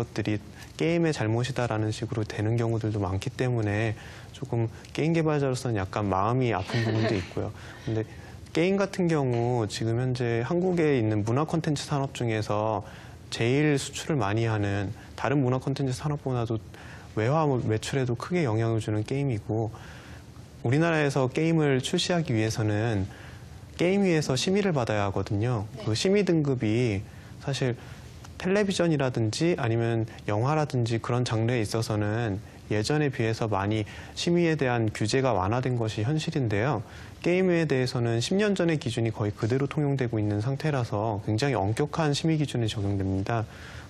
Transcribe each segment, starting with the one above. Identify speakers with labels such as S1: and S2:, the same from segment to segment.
S1: 것들이 게임의 잘못이다라는 식으로 되는 경우들도 많기 때문에 조금 게임 개발자로서는 약간 마음이 아픈 부분도 있고요. 근데 게임 같은 경우 지금 현재 한국에 있는 문화 콘텐츠 산업 중에서 제일 수출을 많이 하는, 다른 문화 콘텐츠 산업보다도 외화 매출에도 크게 영향을 주는 게임이고, 우리나라에서 게임을 출시하기 위해서는 게임위에서 심의를 받아야 하거든요. 그 심의 등급이 사실 텔레비전이라든지 아니면 영화라든지 그런 장르에 있어서는 예전에 비해서 많이 심의에 대한 규제가 완화된 것이 현실인데요. 게임에 대해서는 10년 전의 기준이 거의 그대로 통용되고 있는 상태라서 굉장히 엄격한 심의 기준이 적용됩니다.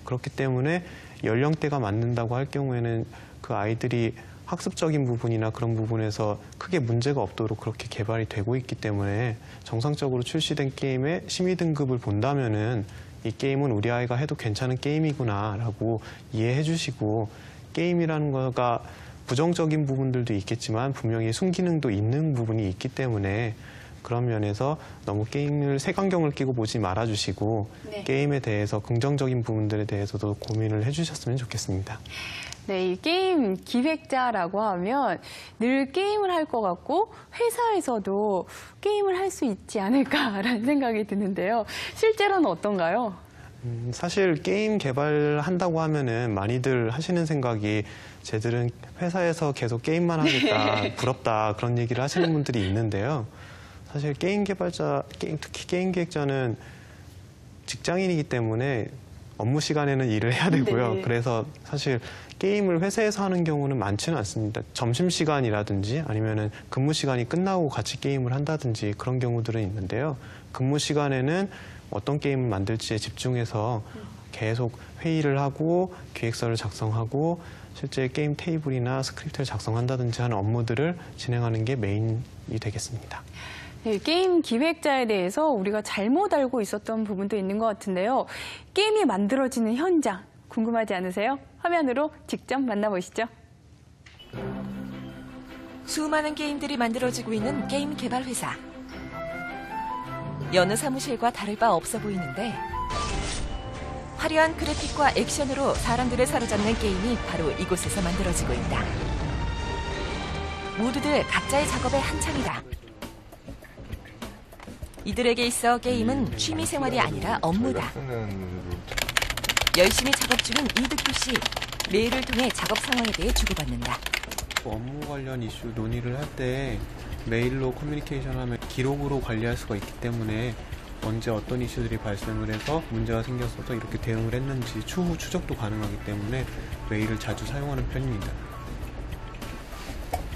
S1: 그렇기 때문에 연령대가 맞는다고 할 경우에는 그 아이들이 학습적인 부분이나 그런 부분에서 크게 문제가 없도록 그렇게 개발이 되고 있기 때문에 정상적으로 출시된 게임의 심의 등급을 본다면은 이 게임은 우리 아이가 해도 괜찮은 게임이구나라고 이해해 주시고, 게임이라는 거가 부정적인 부분들도 있겠지만 분명히 순기능도 있는 부분이 있기 때문에 그런 면에서 너무 게임을 색안경을 끼고 보지 말아주시고 네. 게임에 대해서 긍정적인 부분들에 대해서도 고민을 해주셨으면 좋겠습니다.
S2: 네, 이 게임 기획자라고 하면 늘 게임을 할 것 같고 회사에서도 게임을 할 수 있지 않을까라는 생각이 드는데요. 실제로는 어떤가요?
S1: 사실 게임 개발한다고 하면은 많이들 하시는 생각이 쟤들은 회사에서 계속 게임만 하니까 부럽다 그런 얘기를 하시는 분들이 있는데요. 사실 게임 개발자, 특히 게임 기획자는 직장인이기 때문에 업무 시간에는 일을 해야 되고요. 네. 그래서 사실 게임을 회사에서 하는 경우는 많지는 않습니다. 점심시간이라든지 아니면은 근무 시간이 끝나고 같이 게임을 한다든지 그런 경우들은 있는데요. 근무 시간에는 어떤 게임을 만들지에 집중해서 계속 회의를 하고 기획서를 작성하고 실제 게임 테이블이나 스크립트를 작성한다든지 하는 업무들을 진행하는 게 메인이 되겠습니다.
S2: 네, 게임 기획자에 대해서 우리가 잘못 알고 있었던 부분도 있는 것 같은데요. 게임이 만들어지는 현장 궁금하지 않으세요? 화면으로 직접 만나보시죠.
S3: 수많은 게임들이 만들어지고 있는 게임 개발 회사. 여느 사무실과 다를 바 없어 보이는데 화려한 그래픽과 액션으로 사람들을 사로잡는 게임이 바로 이곳에서 만들어지고 있다. 모두들 각자의 작업에 한창이다. 이들에게 있어 게임은 취미 생활이 아니라 업무다. 열심히 작업 중인 이득규 씨. 메일을 통해 작업 상황에 대해 주고받는다.
S1: 업무 관련 이슈 논의를 할 때 메일로 커뮤니케이션하면 기록으로 관리할 수가 있기 때문에 언제 어떤 이슈들이 발생을 해서 문제가 생겼어서 이렇게 대응을 했는지 추후 추적도 가능하기 때문에 메일을 자주 사용하는 편입니다.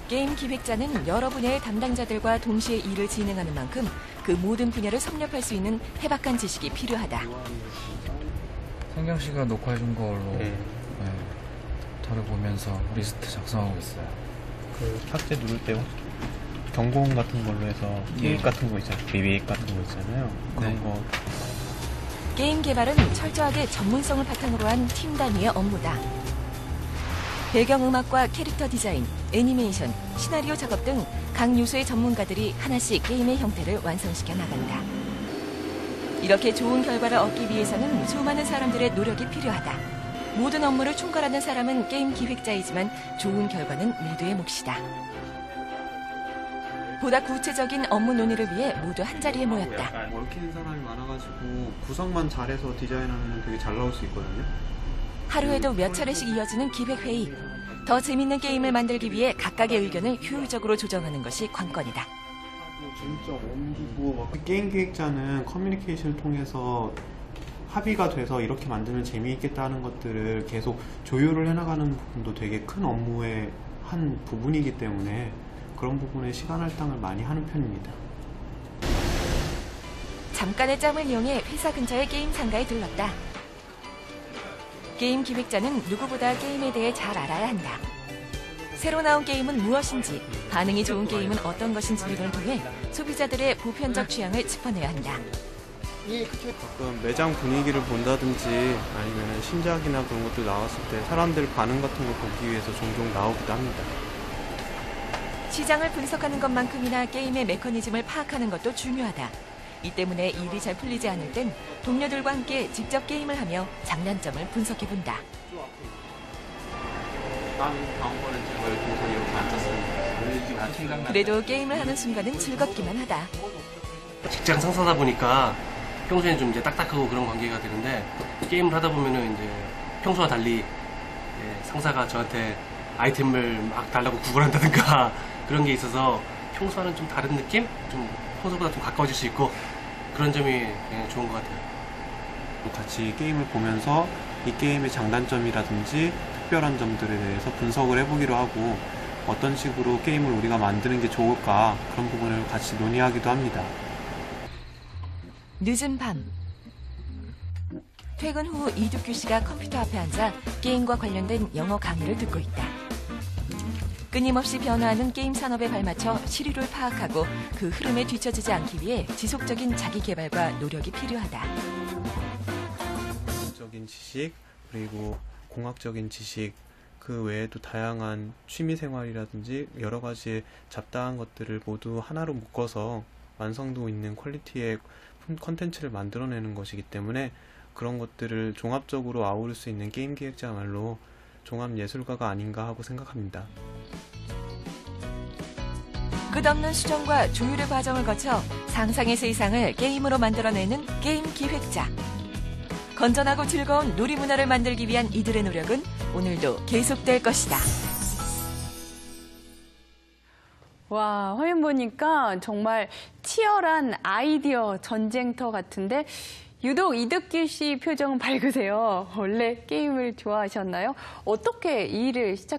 S3: 게임 기획자는 여러 분야의 담당자들과 동시에 일을 진행하는 만큼 그 모든 분야를 섭렵할 수 있는 해박한 지식이 필요하다.
S4: 성경 씨가 녹화해준 걸로 다뤄보면서 리스트 작성하고 있어요.
S1: 그 삭제 누를 때 경고음 같은 걸로 해서 케이크 같은 거 있잖아요. 비비 같은 거 있잖아요. 그런 거.
S3: 게임 개발은 철저하게 전문성을 바탕으로 한 팀 단위의 업무다. 배경음악과 캐릭터 디자인, 애니메이션, 시나리오 작업 등 각 요소의 전문가들이 하나씩 게임의 형태를 완성시켜 나간다. 이렇게 좋은 결과를 얻기 위해서는 수많은 사람들의 노력이 필요하다. 모든 업무를 총괄하는 사람은 게임 기획자이지만 좋은 결과는 모두의 몫이다. 보다 구체적인 업무 논의를 위해 모두 한자리에 모였다.
S1: 얽히는 사람이 많아가지고 구성만 잘해서 디자인하면 되게 잘 나올 수 있거든요.
S3: 하루에도 몇 차례씩 이어지는 기획회의. 더 재밌는 게임을 만들기 위해 각각의 의견을 효율적으로 조정하는 것이 관건이다.
S1: 진짜 옮기고 게임 기획자는 커뮤니케이션을 통해서 합의가 돼서 이렇게 만들면 재미있겠다는 것들을 계속 조율을 해나가는 부분도 되게 큰 업무의 한 부분이기 때문에 그런 부분에 시간 할당을 많이 하는 편입니다.
S3: 잠깐의 짬을 이용해 회사 근처의 게임 상가에 들렀다. 게임 기획자는 누구보다 게임에 대해 잘 알아야 한다. 새로 나온 게임은 무엇인지, 반응이 좋은 게임은 어떤 것인지 등을 통해 소비자들의 보편적 취향을 짚어내야 한다.
S1: 가끔 매장 분위기를 본다든지 아니면 신작이나 그런 것들 나왔을 때 사람들 반응 같은 걸 보기 위해서 종종 나오기도 합니다.
S3: 시장을 분석하는 것만큼이나 게임의 메커니즘을 파악하는 것도 중요하다. 이 때문에 일이 잘 풀리지 않을 땐 동료들과 함께 직접 게임을 하며 장단점을 분석해본다.
S1: 다음번엔 제가 동선 이렇게 앉았습니다.
S3: 그래도 게임을 하는 순간은 즐겁기만 하다.
S5: 직장 상사다 보니까 평소에는 좀 이제 딱딱하고 그런 관계가 되는데 게임을 하다 보면은 이제 평소와 달리 상사가 저한테 아이템을 막 달라고 구걸한다든가 그런 게 있어서 평소와는 좀 다른 느낌? 좀 평소보다 좀 가까워질 수 있고 그런 점이 좋은 것 같아요.
S1: 같이 게임을 보면서 이 게임의 장단점이라든지 특별한 점들에 대해서 분석을 해보기로 하고 어떤 식으로 게임을 우리가 만드는 게 좋을까 그런 부분을 같이 논의하기도 합니다.
S3: 늦은 밤. 퇴근 후 이두규 씨가 컴퓨터 앞에 앉아 게임과 관련된 영어 강의를 듣고 있다. 끊임없이 변화하는 게임 산업에 발맞춰 시류를 파악하고 그 흐름에 뒤처지지 않기 위해 지속적인 자기 개발과 노력이 필요하다.
S1: 적인 지식 그리고 공학적인 지식 그 외에도 다양한 취미 생활이라든지 여러 가지의 잡다한 것들을 모두 하나로 묶어서 완성도 있는 퀄리티의 컨텐츠를 만들어내는 것이기 때문에 그런 것들을 종합적으로 아우를 수 있는 게임 기획자야말로 종합 예술가가 아닌가 하고 생각합니다.
S3: 끝없는 수정과 조율의 과정을 거쳐 상상의 세상을 게임으로 만들어내는 게임 기획자. 건전하고 즐거운 놀이문화를 만들기 위한 이들의 노력은 오늘도 계속될 것이다.
S2: 와, 화면 보니까 정말 치열한 아이디어 전쟁터 같은데 유독 이두규 씨 표정은 밝으세요. 원래 게임을 좋아하셨나요? 어떻게 이 일을 시작하셨나요?